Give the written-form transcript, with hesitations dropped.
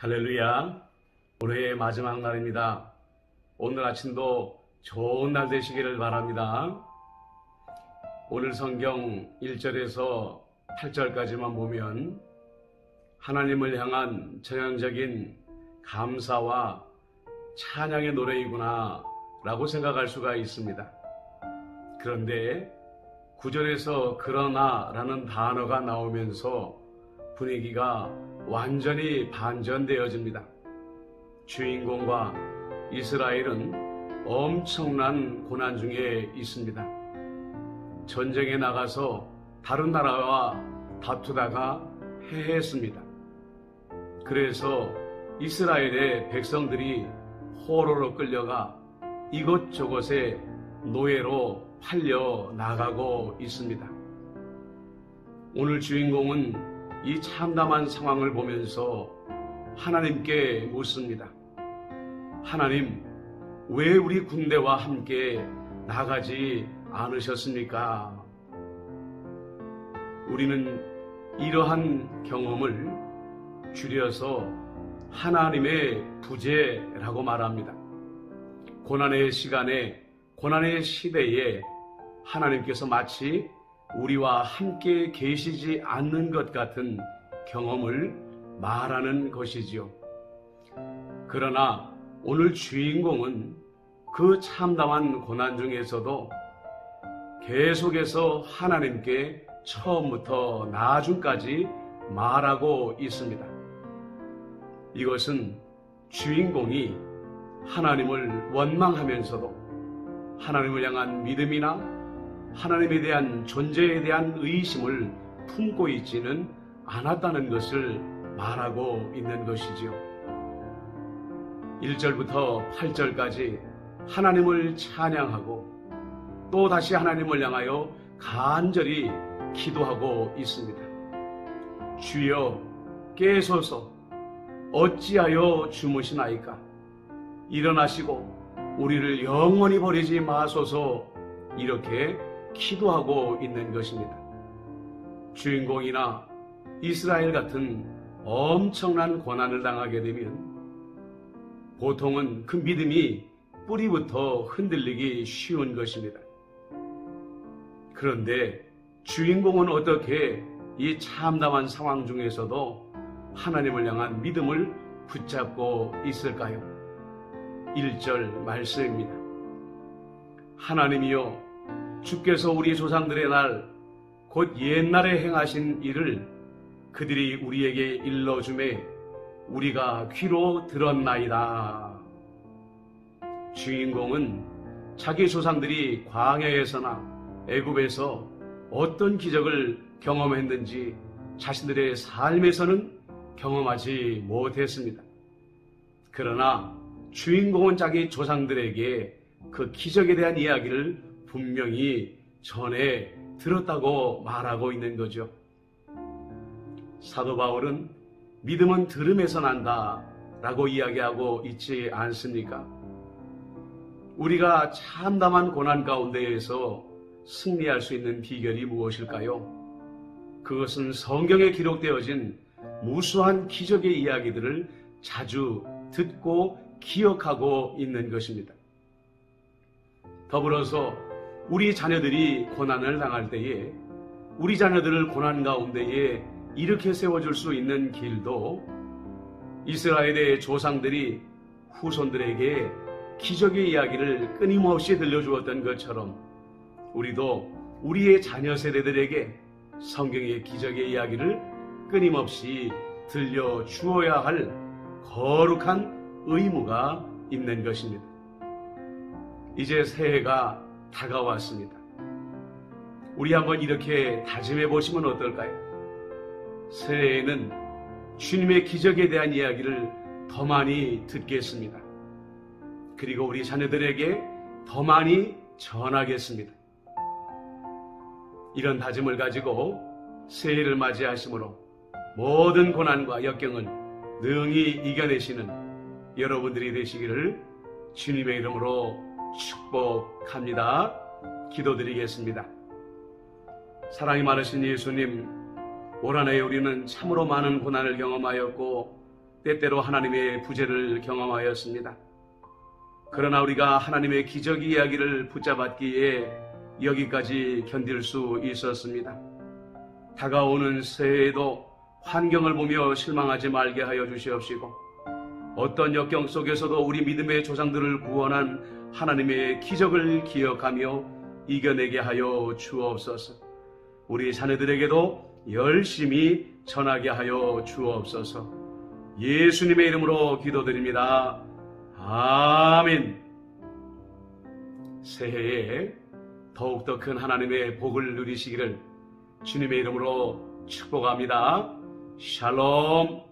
할렐루야. 올해의 마지막 날입니다. 오늘 아침도 좋은 날 되시기를 바랍니다. 오늘 성경 1절에서 8절까지만 보면 하나님을 향한 전형적인 감사와 찬양의 노래이구나 라고 생각할 수가 있습니다. 그런데 9절에서 그러나 라는 단어가 나오면서 분위기가 완전히 반전되어집니다. 주인공과 이스라엘은 엄청난 고난 중에 있습니다. 전쟁에 나가서 다른 나라와 다투다가 패했습니다. 그래서 이스라엘의 백성들이 포로로 끌려가 이곳저곳에 노예로 팔려 나가고 있습니다. 오늘 주인공은 이 참담한 상황을 보면서 하나님께 묻습니다. 하나님, 왜 우리 군대와 함께 나가지 않으셨습니까? 우리는 이러한 경험을 줄여서 하나님의 부재라고 말합니다. 고난의 시간에, 고난의 시대에 하나님께서 마치 우리와 함께 계시지 않는 것 같은 경험을 말하는 것이지요. 그러나 오늘 주인공은 그 참담한 고난 중에서도 계속해서 하나님께 처음부터 나중까지 말하고 있습니다. 이것은 주인공이 하나님을 원망하면서도 하나님을 향한 믿음이나 하나님에 대한 존재에 대한 의심을 품고 있지는 않았다는 것을 말하고 있는 것이지요. 1절부터 8절까지 하나님을 찬양하고 또 다시 하나님을 향하여 간절히 기도하고 있습니다. 주여 깨소서, 어찌하여 주무시나이까? 일어나시고 우리를 영원히 버리지 마소서, 이렇게 기도하고 있는 것입니다. 주인공이나 이스라엘 같은 엄청난 고난을 당하게 되면 보통은 그 믿음이 뿌리부터 흔들리기 쉬운 것입니다. 그런데 주인공은 어떻게 이 참담한 상황 중에서도 하나님을 향한 믿음을 붙잡고 있을까요? 1절 말씀입니다. 하나님이여, 주께서 우리 조상들의 날, 곧 옛날에 행하신 일을 그들이 우리에게 일러주매 우리가 귀로 들었나이다. 주인공은 자기 조상들이 광야에서나 애굽에서 어떤 기적을 경험했는지 자신들의 삶에서는 경험하지 못했습니다. 그러나 주인공은 자기 조상들에게 그 기적에 대한 이야기를 분명히 전해 들었다고 말하고 있는 거죠. 사도 바울은 믿음은 들음에서 난다 라고 이야기하고 있지 않습니까? 우리가 참담한 고난 가운데에서 승리할 수 있는 비결이 무엇일까요? 그것은 성경에 기록되어진 무수한 기적의 이야기들을 자주 듣고 기억하고 있는 것입니다. 더불어서 우리 자녀들이 고난을 당할 때에 우리 자녀들을 고난 가운데에 이렇게 세워줄 수 있는 길도 이스라엘의 조상들이 후손들에게 기적의 이야기를 끊임없이 들려주었던 것처럼 우리도 우리의 자녀 세대들에게 성경의 기적의 이야기를 끊임없이 들려주어야 할 거룩한 의무가 있는 것입니다. 이제 새해가 다가왔습니다. 우리 한번 이렇게 다짐해 보시면 어떨까요? 새해에는 주님의 기적에 대한 이야기를 더 많이 듣겠습니다. 그리고 우리 자녀들에게 더 많이 전하겠습니다. 이런 다짐을 가지고 새해를 맞이하심으로 모든 고난과 역경을 능히 이겨내시는 여러분들이 되시기를 주님의 이름으로 축복합니다. 기도드리겠습니다. 사랑이 많으신 예수님, 올 한 해 우리는 참으로 많은 고난을 경험하였고 때때로 하나님의 부재를 경험하였습니다. 그러나 우리가 하나님의 기적 이야기를 붙잡았기에 여기까지 견딜 수 있었습니다. 다가오는 새해에도 환경을 보며 실망하지 말게 하여 주시옵시고, 어떤 역경 속에서도 우리 믿음의 조상들을 구원한 하나님의 기적을 기억하며 이겨내게 하여 주옵소서. 우리 자녀들에게도 열심히 전하게 하여 주옵소서. 예수님의 이름으로 기도드립니다. 아멘. 새해에 더욱더 큰 하나님의 복을 누리시기를 주님의 이름으로 축복합니다. 샬롬.